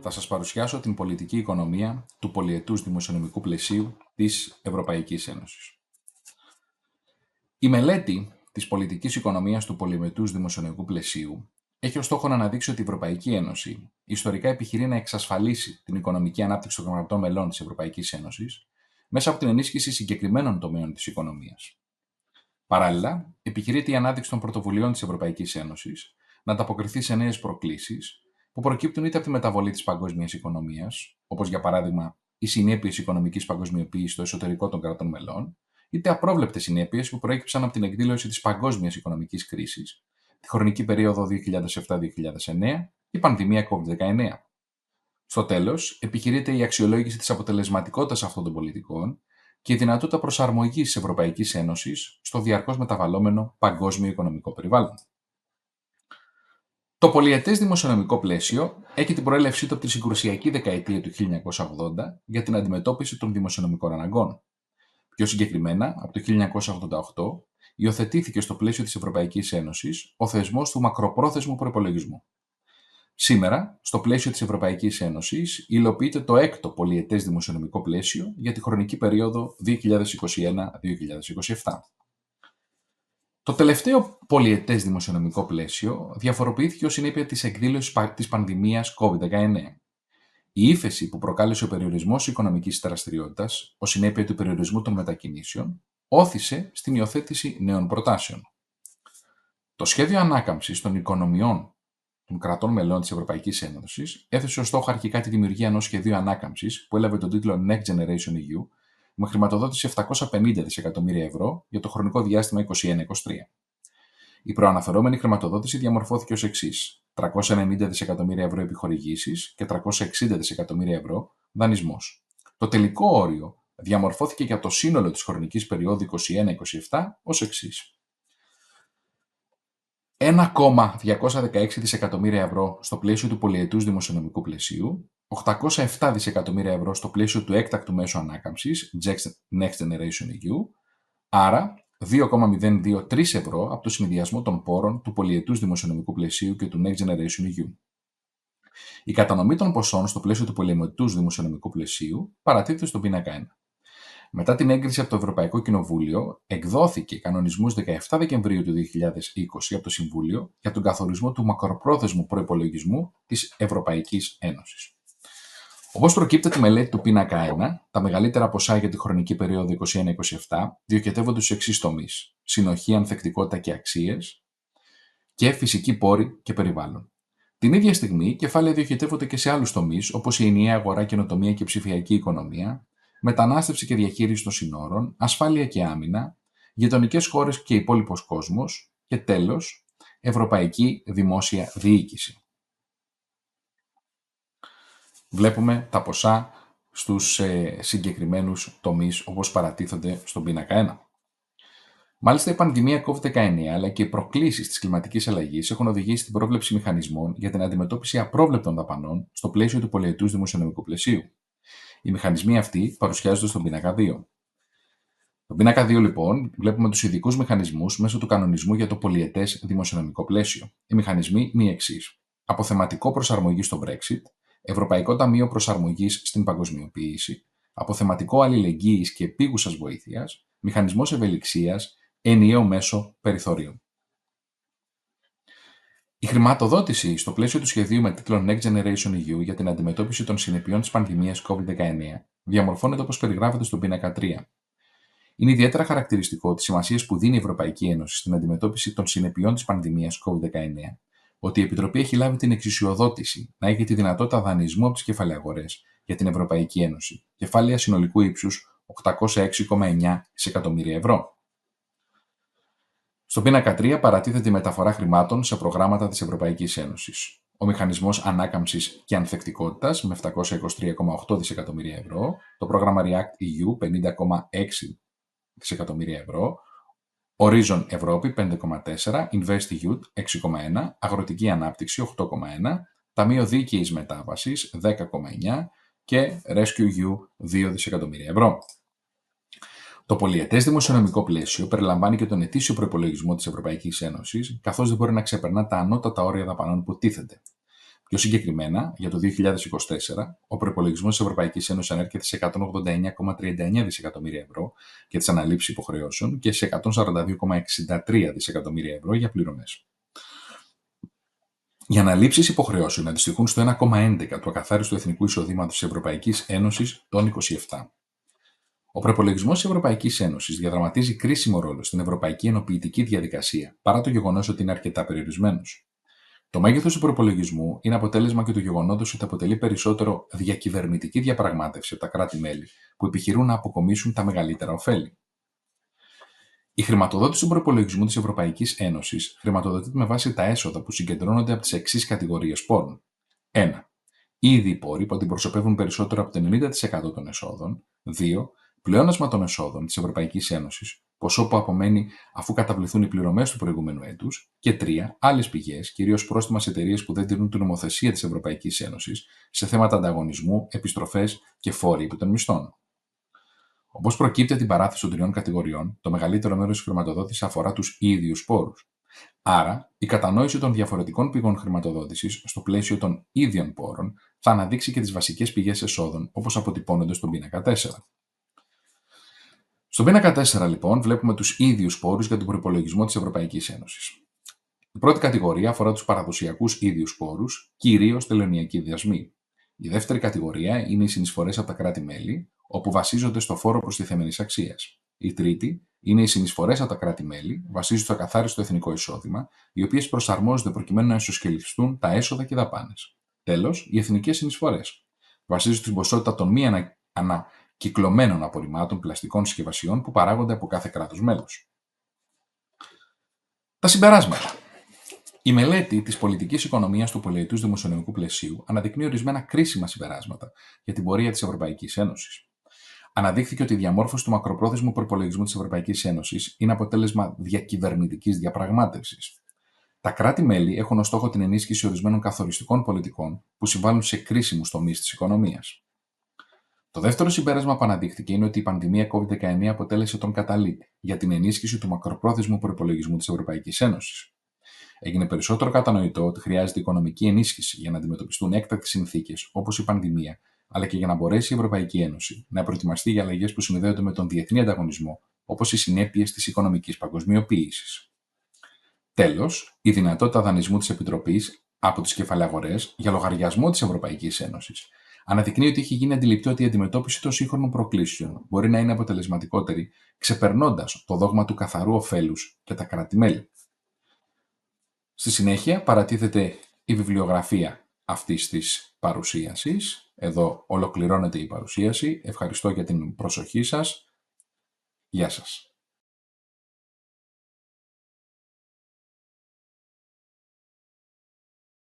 θα σας παρουσιάσω την πολιτική οικονομία του πολυετούς δημοσιονομικού πλαισίου της Ευρωπαϊκής Ένωσης. Η μελέτη της πολιτικής οικονομίας του πολυετούς δημοσιονομικού πλαισίου έχει ως στόχο να αναδείξει ότι η Ευρωπαϊκή Ένωση ιστορικά επιχειρεί να εξασφαλίσει την οικονομική ανάπτυξη των κρατών μελών της Ευρωπαϊκής Ένωσης μέσα από την ενίσχυση συγκεκριμένων τομέων της οικονομίας. Παράλληλα, επιχειρείται η ανάδειξη των πρωτοβουλειών της Ευρωπαϊκής Ένωσης να ανταποκριθεί σε νέες προκλήσεις που προκύπτουν είτε από τη μεταβολή της παγκόσμιας οικονομίας, όπως για παράδειγμα οι συνέπειες οικονομικής παγκοσμιοποίησης στο εσωτερικό των κρατών μελών, είτε απρόβλεπτες συνέπειες που προέκυψαν από την εκδήλωση της παγκόσμιας οικονομικής κρίσης, τη χρονική περίοδο 2007-2009 και η πανδημία COVID-19. Στο τέλος, επιχειρείται η αξιολόγηση της αποτελεσματικότητας αυτών των πολιτικών και η δυνατότητα προσαρμογής της Ευρωπαϊκής Ένωσης στο διαρκώς μεταβαλλόμενο παγκόσμιο οικονομικό περιβάλλον. Το πολυετές δημοσιονομικό πλαίσιο έχει την προέλευσή του από τη συγκρουσιακή δεκαετία του 1980 για την αντιμετώπιση των δημοσιονομικών αναγκών. Πιο συγκεκριμένα, από το 1988, υιοθετήθηκε στο πλαίσιο της Ευρωπαϊκής Ένωσης ο θεσμός του μακροπρόθεσμου προϋπολογισμού. Σήμερα, στο πλαίσιο της Ευρωπαϊκής Ένωσης, υλοποιείται το έκτο πολυετές δημοσιονομικό πλαίσιο για τη χρονική περίοδο 2021-2027. Το τελευταίο πολυετές δημοσιονομικό πλαίσιο διαφοροποιήθηκε ως συνέπεια της εκδήλωσης της πανδημίας COVID-19. Η ύφεση που προκάλεσε ο περιορισμός οικονομικής δραστηριότητας, ως συνέπεια του περιορισμού των μετακινήσεων, όθησε στην υιοθέτηση νέων προτάσεων. Το σχέδιο ανάκαμψης των οικονομιών των κρατών μελών της Ευρωπαϊκής Ένωσης έθεσε ως στόχο αρχικά τη δημιουργία ενός σχεδίου ανάκαμψης που έλαβε τον τίτλο Next Generation EU με χρηματοδότηση 750 δισεκατομμύρια ευρώ για το χρονικό διάστημα 2021-2023. Η προαναφερόμενη χρηματοδότηση διαμορφώθηκε ως εξής: 390 δισεκατομμύρια ευρώ επιχορηγήσεις και 360 δισεκατομμύρια ευρώ δανεισμός. Το τελικό όριο διαμορφώθηκε για το σύνολο της χρονικής περίοδου 2021-2027 ως εξής: 1,216 δισεκατομμύρια ευρώ στο πλαίσιο του πολυετούς δημοσιονομικού πλαισίου, 807 δισεκατομμύρια ευρώ στο πλαίσιο του έκτακτου μέσου ανάκαμψης Next Generation EU, άρα 2,023 ευρώ από το συνδυασμό των πόρων του πολυετούς δημοσιονομικού πλαισίου και του Next Generation EU. Η κατανομή των ποσών στο πλαίσιο του πολυετούς δημοσιονομικού πλαισίου παρατίθεται στον πίνακα 1. Μετά την έγκριση από το Ευρωπαϊκό Κοινοβούλιο, εκδόθηκε κανονισμός 17 Δεκεμβρίου του 2020 από το Συμβούλιο για τον καθορισμό του μακροπρόθεσμου προϋπολογισμού της Ευρωπαϊκής Ένωσης. Όπως προκύπτει από τη μελέτη του πίνακα 1, τα μεγαλύτερα ποσά για τη χρονική περίοδο 2021-2027 διοχετεύονται στους εξής τομείς: συνοχή, ανθεκτικότητα και αξίες και φυσική πόρη και περιβάλλον. Την ίδια στιγμή, κεφάλαια διοχετεύονται και σε άλλους τομείς, όπως η ενιαία αγορά, καινοτομία και ψηφιακή οικονομία, μετανάστευση και διαχείριση των συνόρων, ασφάλεια και άμυνα, γειτονικές χώρες και υπόλοιπος κόσμος και τέλος, ευρωπαϊκή δημόσια διοίκηση. Βλέπουμε τα ποσά στους συγκεκριμένους τομείς όπως παρατίθονται στον πίνακα 1. Μάλιστα, η πανδημία COVID-19 αλλά και οι προκλήσεις της κλιματικής αλλαγής έχουν οδηγήσει στην πρόβλεψη μηχανισμών για την αντιμετώπιση απρόβλεπτων δαπανών στο πλαίσιο του πολυετούς δημοσιονομικού πλαισίου. Οι μηχανισμοί αυτοί παρουσιάζονται στον πίνακα 2. Στον πίνακα 2, λοιπόν, βλέπουμε τους ειδικούς μηχανισμούς μέσω του κανονισμού για το πολυετές δημοσιονομικό πλαίσιο. Οι μηχανισμοί είναι οι εξής: αποθεματικό προσαρμογή στο Brexit, Ευρωπαϊκό Ταμείο Προσαρμογής στην Παγκοσμιοποίηση, αποθεματικό αλληλεγγύης και επίγουσας βοήθειας, μηχανισμός ευελιξίας, ενιαίο μέσο περιθωρίων. Η χρηματοδότηση στο πλαίσιο του σχεδίου με τίτλο Next Generation EU για την αντιμετώπιση των συνεπειών της πανδημίας COVID-19 διαμορφώνεται όπως περιγράφεται στον πίνακα 3. Είναι ιδιαίτερα χαρακτηριστικό της σημασίας που δίνει η Ευρωπαϊκή Ένωση στην αντιμετώπιση των συνεπειών της πανδημίας COVID-19 ότι η Επιτροπή έχει λάβει την εξουσιοδότηση να έχει τη δυνατότητα δανεισμού από τις κεφαλαιαγορές για την Ευρωπαϊκή Ένωση, κεφάλαια συνολικού ύψους 806,9 δισεκατομμύρια ευρώ. Στον πίνακα 3 παρατίθεται η μεταφορά χρημάτων σε προγράμματα της Ευρωπαϊκής Ένωσης. Ο Μηχανισμός Ανάκαμψης και Ανθεκτικότητας με 723,8 δισεκατομμύρια ευρώ, το πρόγραμμα React EU 50,6 δισεκατομμύρια ευρώ, Horizon Ευρώπη 5,4, InvestEU 6,1, Αγροτική Ανάπτυξη 8,1, Ταμείο Δίκαιης Μετάβασης 10,9 και RescueEU 2 δισεκατομμύρια ευρώ. Το πολυετές δημοσιονομικό πλαίσιο περιλαμβάνει και τον ετήσιο προϋπολογισμό της Ευρωπαϊκής Ένωσης, καθώς δεν μπορεί να ξεπερνά τα ανώτατα όρια δαπανών που τίθενται. Πιο συγκεκριμένα, για το 2024, ο προϋπολογισμός της Ευρωπαϊκής Ένωσης ανέρχεται σε 189,39 δισεκατομμύρια ευρώ για τις αναλήψεις υποχρεώσεων και σε 142,63 δισεκατομμύρια ευρώ για πληρωμές. Οι αναλήψεις υποχρεώσεων αντιστοιχούν στο 1,11 του ακαθάριστου εθνικού εισοδήματος της Ευρωπαϊκής Ένωσης των 27. Ο προϋπολογισμός της Ευρωπαϊκής Ένωσης διαδραματίζει κρίσιμο ρόλο στην ευρωπαϊκή ενοποιητική διαδικασία, παρά το γεγονός ότι είναι αρκετά περιορισμένος. Το μέγεθος του προϋπολογισμού είναι αποτέλεσμα και του γεγονότος ότι αποτελεί περισσότερο διακυβερνητική διαπραγμάτευση από τα κράτη-μέλη που επιχειρούν να αποκομίσουν τα μεγαλύτερα ωφέλη. Η χρηματοδότηση του προϋπολογισμού της Ευρωπαϊκής Ένωσης χρηματοδοτείται με βάση τα έσοδα που συγκεντρώνονται από τις εξής κατηγορίες πόρων. 1. Ήδη πόροι που αντιπροσωπεύουν περισσότερο από το 90% των εσόδων. 2. Πλεόνασμα των εσόδων της Ευρωπαϊκής Ένωσης, ποσό που απομένει αφού καταβληθούν οι πληρωμές του προηγούμενου έτους. Και 3. Άλλες πηγές, κυρίως πρόστιμα σε εταιρείες που δεν τηρούν την νομοθεσία της Ευρωπαϊκής Ένωσης σε θέματα ανταγωνισμού, επιστροφές και φόροι επί των μισθών. Όπως προκύπτει από την παράθεση των τριών κατηγοριών, το μεγαλύτερο μέρος της χρηματοδότησης αφορά τους ίδιους πόρους. Άρα, η κατανόηση των διαφορετικών πηγών χρηματοδότησης στο πλαίσιο των ίδιων πόρων θα αναδείξει και τις βασικές πηγές εσόδων, όπως αποτυπώνονται στον πίνακα 4. Στον πίνακα 4, λοιπόν, βλέπουμε τους ίδιους πόρους για τον προϋπολογισμό της Ευρωπαϊκής Ένωσης. Η πρώτη κατηγορία αφορά τους παραδοσιακούς ίδιους πόρους, κυρίως τελωνειακοί δασμοί. Η δεύτερη κατηγορία είναι οι συνεισφορές από τα κράτη-μέλη, όπου βασίζονται στο φόρο προστιθέμενης αξίας. Η τρίτη είναι οι συνεισφορές από τα κράτη-μέλη, βασίζονται στο ακαθάριστο εθνικό εισόδημα, οι οποίες προσαρμόζονται προκειμένου να ισοσκελιστούν τα έσοδα και δαπάνες. Τέλος, οι εθνικές συνεισφορές. Βασίζονται στην ποσότητα των μη ανακυκλωμένων απορριμμάτων πλαστικών συσκευασιών που παράγονται από κάθε κράτος μέλος. Τα συμπεράσματα. Η μελέτη της πολιτικής οικονομίας του πολυετούς δημοσιονομικού πλαισίου αναδεικνύει ορισμένα κρίσιμα συμπεράσματα για την πορεία της Ευρωπαϊκής Ένωσης. Αναδείχθηκε ότι η διαμόρφωση του μακροπρόθεσμου προϋπολογισμού της Ευρωπαϊκής Ένωσης είναι αποτέλεσμα διακυβερνητικής διαπραγμάτευσης. Τα κράτη-μέλη έχουν ως στόχο την ενίσχυση ορισμένων καθοριστικών πολιτικών που συμβάλλουν σε κρίσιμους τομείς της οικονομίας. Το δεύτερο συμπέρασμα που αναδείχθηκε είναι ότι η πανδημία COVID-19 αποτέλεσε τον καταλήτη για την ενίσχυση του μακροπρόθεσμου προϋπολογισμού της Ευρωπαϊκής Ένωσης. Έγινε περισσότερο κατανοητό ότι χρειάζεται οικονομική ενίσχυση για να αντιμετωπιστούν έκτακτες συνθήκες όπως η πανδημία, αλλά και για να μπορέσει η Ευρωπαϊκή Ένωση να προετοιμαστεί για αλλαγές που συνδέονται με τον διεθνή ανταγωνισμό, όπως οι συνέπειες της οικονομικής παγκοσμιοποίησης. Τέλος, η δυνατότητα δανεισμού της Επιτροπής από τις κεφαλαίες για λογαριασμό της Ευρωπαϊκής Ένωσης αναδεικνύει ότι έχει γίνει αντιληπτό ότι η αντιμετώπιση των σύγχρονων προκλήσεων μπορεί να είναι αποτελεσματικότερη, ξεπερνώντας το δόγμα του καθαρού ωφέλους και τα κράτη-μέλη. Στη συνέχεια παρατίθεται η βιβλιογραφία αυτής της παρουσίασης. Εδώ ολοκληρώνεται η παρουσίαση. Ευχαριστώ για την προσοχή σας. Γεια σας.